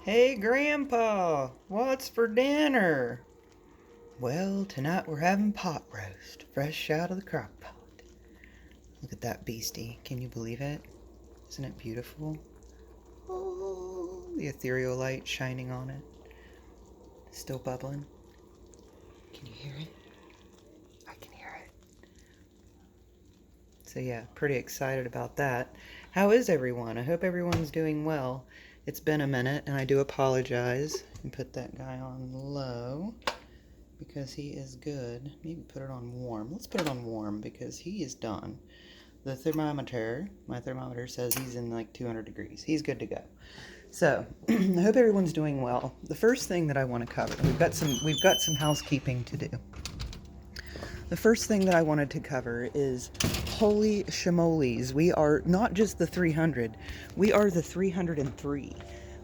Hey, Grandpa, what's for dinner? Well, tonight we're having pot roast, fresh out of the crock pot. Look at that beastie. Can you believe it? Isn't it beautiful? Oh, the ethereal light shining on it. Still bubbling. Can you hear it? I can hear it. So yeah, pretty excited about that. How is everyone? I hope everyone's doing well. It's been a minute, and I do apologize. And put that guy on low because he is good. Maybe put it on warm. Let's put it on warm because he is done. My thermometer says he's in like 200 degrees. He's good to go. So I hope everyone's doing well. The first thing that I want to cover, we've got some housekeeping to do. The first thing that I wanted to cover is holy shimolies. We are not just the 300, we are the 303.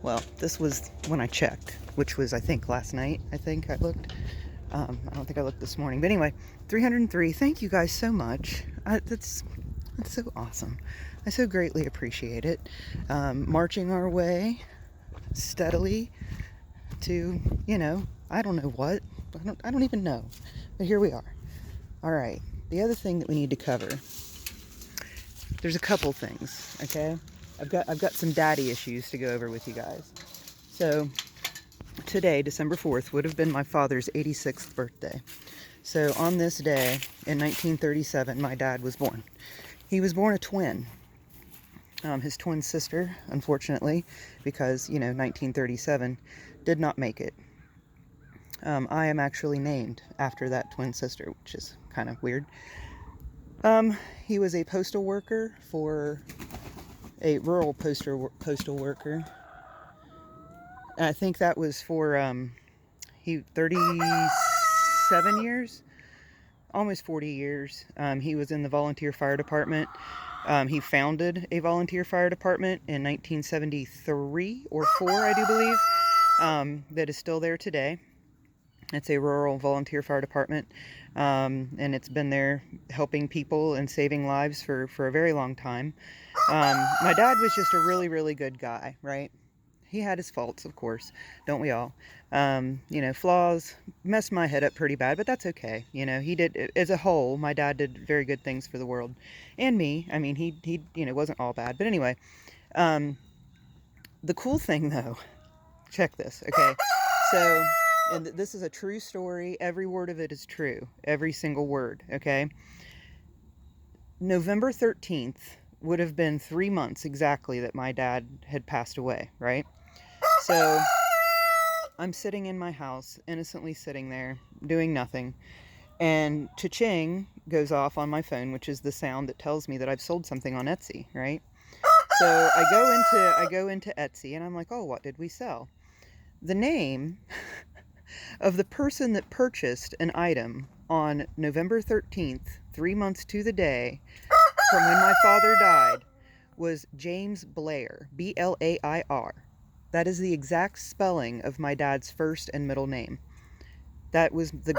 Well, this was when I checked, which was I think last night. I think I looked. I don't think I looked this morning, but anyway, 303. Thank you guys so much. That's so awesome. I so greatly appreciate it. Marching our way steadily to, I don't know what. I don't even know. But here we are. All right. The other thing that we need to cover. There's a couple things, okay? I've got some daddy issues to go over with you guys. So today, December 4th, would have been my father's 86th birthday. So on this day in 1937, my dad was born. He was born a twin. His twin sister, unfortunately, because, 1937, did not make it. I am actually named after that twin sister, which is kind of weird. He was a postal worker for a rural postal worker. And I think that was for 37 years, almost 40 years. He was in the volunteer fire department. He founded a volunteer fire department in 1973 or 4, I do believe, that is still there today. It's a rural volunteer fire department, and it's been there helping people and saving lives for a very long time. My dad was just a really, really good guy, right? He had his faults, of course, don't we all? Flaws, messed my head up pretty bad, but that's okay. He did, as a whole, my dad did very good things for the world. And me, I mean, he wasn't all bad. But anyway, the cool thing, though, check this, okay? So, and this is a true story. Every word of it is true. Every single word, okay? November 13th would have been 3 months exactly that my dad had passed away, right? So I'm sitting in my house, innocently sitting there, doing nothing, and cha-ching goes off on my phone, which is the sound that tells me that I've sold something on Etsy, right? So I go into Etsy, and I'm like, oh, what did we sell? The name of the person that purchased an item on November 13th, 3 months to the day from when my father died, was James Blair, Blair. That is the exact spelling of my dad's first and middle name. That was the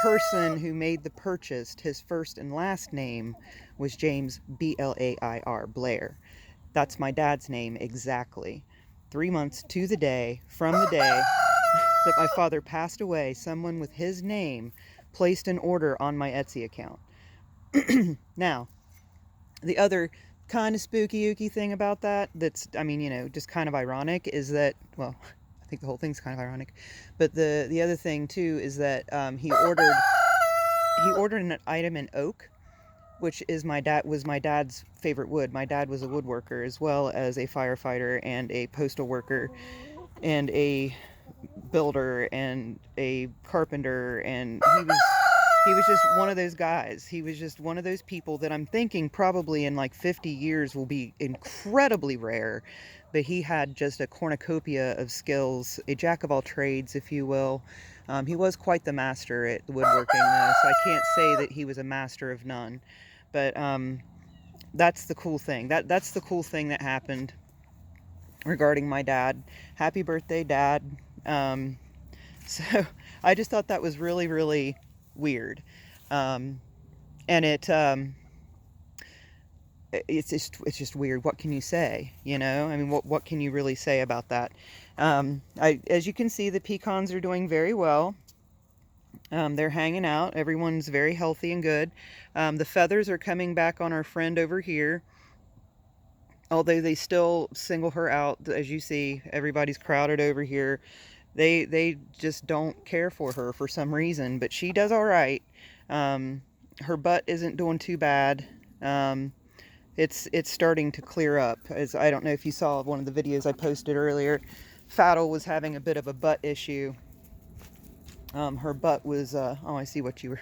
person who made the purchase. His first and last name was James Blair, Blair. That's my dad's name exactly. 3 months to the day from the day that my father passed away, someone with his name placed an order on my Etsy account. Now, the other kind of spooky-ooky thing about that's, just kind of ironic is that, well, I think the whole thing's kind of ironic, but the other thing, too, is that he ordered an item in oak, which was my dad's favorite wood. My dad was a woodworker as well as a firefighter and a postal worker and a builder and a carpenter, and he was just one of those guys. He was just one of those people that I'm thinking probably in like 50 years will be incredibly rare. But he had just a cornucopia of skills, a jack of all trades, if you will. He was quite the master at woodworking, though, so I can't say that he was a master of none. But that's the cool thing. That's the cool thing that happened regarding my dad. Happy birthday, Dad. So I just thought that was really, really weird. And it it's just weird. What can you say? You know, I mean, what can you really say about that? As you can see, the pecans are doing very well. They're hanging out. Everyone's very healthy and good. The feathers are coming back on our friend over here. Although they still single her out, as you see, everybody's crowded over here. They just don't care for her for some reason, but she does all right. Her butt isn't doing too bad. It's starting to clear up. As I don't know if you saw one of the videos I posted earlier, Faddle was having a bit of a butt issue. Her butt was, oh, I see what you were,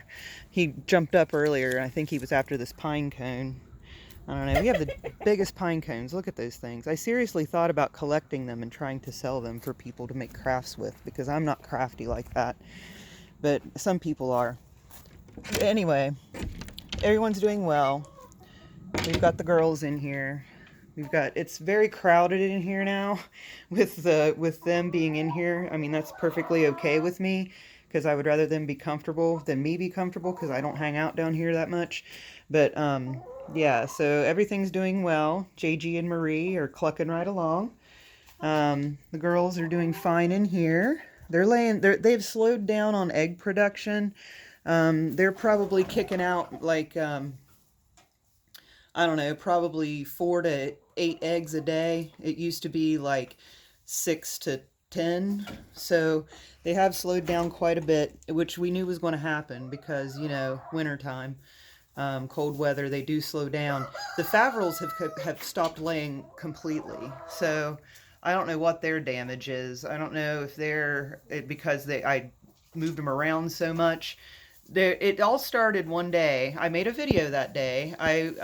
he jumped up earlier, and I think he was after this pine cone. I don't know, we have the biggest pine cones. Look at those things. I seriously thought about collecting them and trying to sell them for people to make crafts with, because I'm not crafty like that, but some people are. Anyway, everyone's doing well. We've got the girls in here. It's very crowded in here now with them being in here. I mean, that's perfectly okay with me, because I would rather them be comfortable than me be comfortable, because I don't hang out down here that much. But yeah, so everything's doing well. JG and Marie are clucking right along. The girls are doing fine in here. They've slowed down on egg production. They're probably kicking out like, I don't know, probably 4 to 8 eggs a day. It used to be like 6 to 10. So they have slowed down quite a bit, which we knew was going to happen because, you know, wintertime, cold weather, they do slow down. The Favrils have stopped laying completely. So I don't know what their damage is. I don't know if because I moved them around so much. It all started one day. I made a video that day. It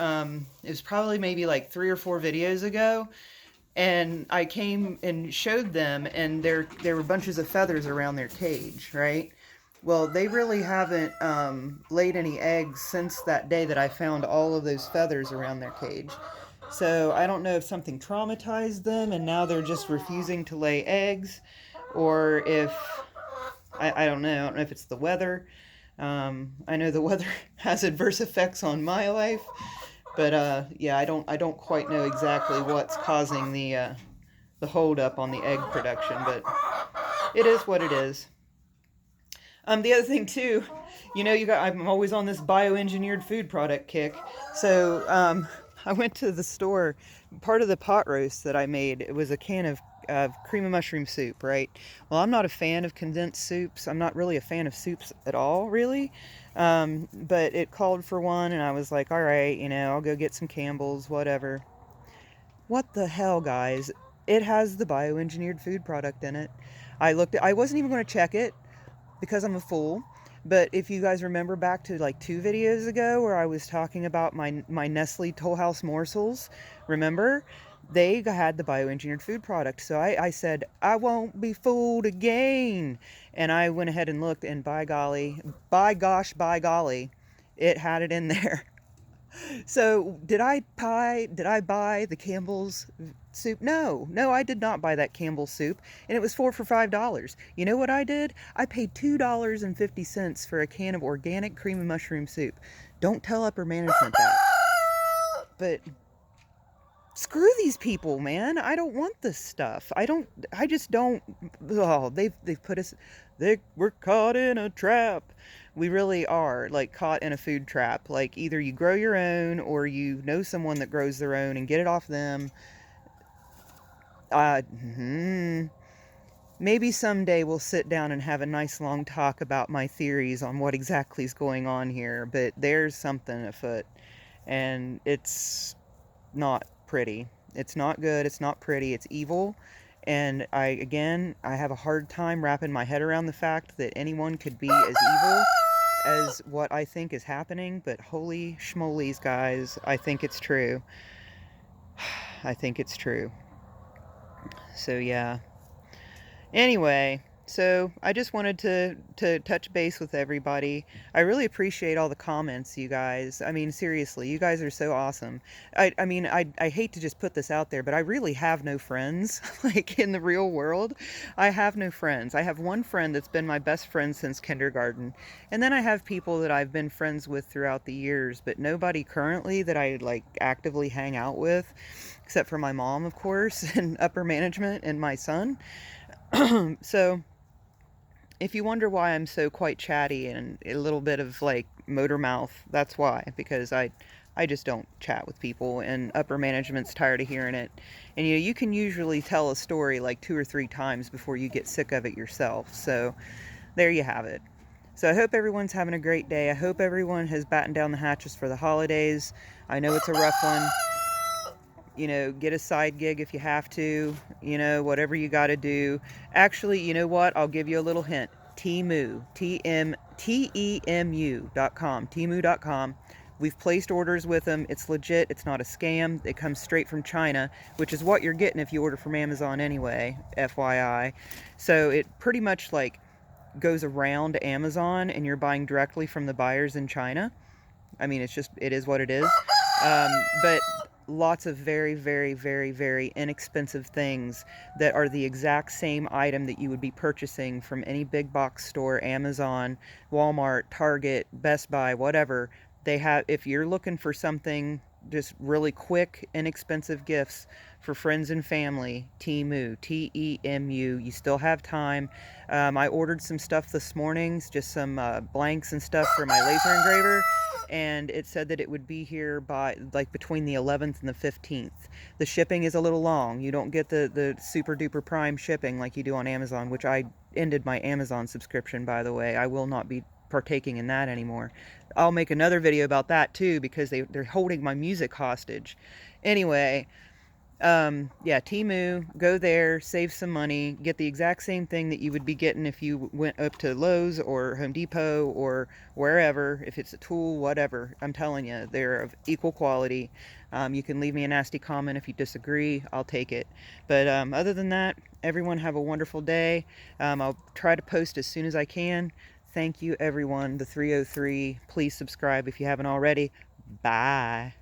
was probably maybe like 3 or 4 videos ago, and I came and showed them, and there were bunches of feathers around their cage, right? Well, they really haven't laid any eggs since that day that I found all of those feathers around their cage. So I don't know if something traumatized them and now they're just refusing to lay eggs, or if I don't know. I don't know if it's the weather. I know the weather has adverse effects on my life, but yeah, I don't quite know exactly what's causing the hold up on the egg production, but it is what it is. The other thing too, you know, I'm always on this bioengineered food product kick. So I went to the store. Part of the pot roast that I made, it was a can of cream of mushroom soup, right? Well, I'm not a fan of condensed soups. I'm not really a fan of soups at all, really. But it called for one, and I was like, all right, you know, I'll go get some Campbell's, whatever. What the hell, guys? It has the bioengineered food product in it. I wasn't even going to check it because I'm a fool. But if you guys remember back to like 2 videos ago where I was talking about my Nestle Toll House morsels, remember? They had the bioengineered food product. So I said, I won't be fooled again. And I went ahead and looked, and by golly, by golly, it had it in there. So did I buy the Campbell's soup? No, I did not buy that Campbell's soup, and it was 4 for $5. You know what I did? I paid $2.50 for a can of organic cream and mushroom soup. Don't tell upper management that. But screw these people, man. I don't want this stuff. I just don't. Oh, they've put us. We're caught in a trap. We really are, like, caught in a food trap. Like, either you grow your own, or you know someone that grows their own and get it off them. Maybe someday we'll sit down and have a nice long talk about my theories on what exactly is going on here. But there's something afoot, and it's not pretty. It's not good. It's not pretty. It's evil. And I have a hard time wrapping my head around the fact that anyone could be as evil as what I think is happening. But holy schmolies, guys, I think it's true. I think it's true. So yeah. Anyway, So I just wanted to touch base with everybody. I really appreciate all the comments, you guys. I mean, seriously, you guys are so awesome. I mean, I hate to just put this out there, but I really have no friends. Like in the real world, I have no friends. I have one friend that's been my best friend since kindergarten. And then I have people that I've been friends with throughout the years, but nobody currently that I like actively hang out with, except for my mom, of course, and upper management and my son. So if you wonder why I'm so quite chatty and a little bit of like motor mouth, that's why, because I just don't chat with people, and upper management's tired of hearing it. And you can usually tell a story like 2 or 3 times before you get sick of it yourself. So there you have it. So I hope everyone's having a great day. I hope everyone has battened down the hatches for the holidays. I know it's a rough one. Get a side gig if you have to, whatever you got to do. Actually, you know what? I'll give you a little hint. Temu, Temu.com, Temu.com. We've placed orders with them. It's legit. It's not a scam. It comes straight from China, which is what you're getting if you order from Amazon anyway, FYI. So it pretty much like goes around Amazon and you're buying directly from the buyers in China. I mean, it is what it is. But lots of very, very, very, very inexpensive things that are the exact same item that you would be purchasing from any big box store, Amazon, Walmart, Target, Best Buy, whatever. They have, if you're looking for something, just really quick, inexpensive gifts for friends and family, Temu, Temu. You still have time. I ordered some stuff this morning, just some blanks and stuff for my laser engraver, and it said that it would be here by like between the 11th and the 15th. The shipping is a little long. You don't get the super duper prime shipping like you do on Amazon, which I ended my Amazon subscription, by the way. I will not be partaking in that anymore. I'll make another video about that too, because they're holding my music hostage. Anyway, yeah, Temu, go there, save some money, get the exact same thing that you would be getting if you went up to Lowe's or Home Depot or wherever, if it's a tool, whatever. I'm telling you, they're of equal quality. You can leave me a nasty comment if you disagree. I'll take it. But other than that, everyone have a wonderful day. I'll try to post as soon as I can. Thank you, everyone. The 303. Please subscribe if you haven't already. Bye.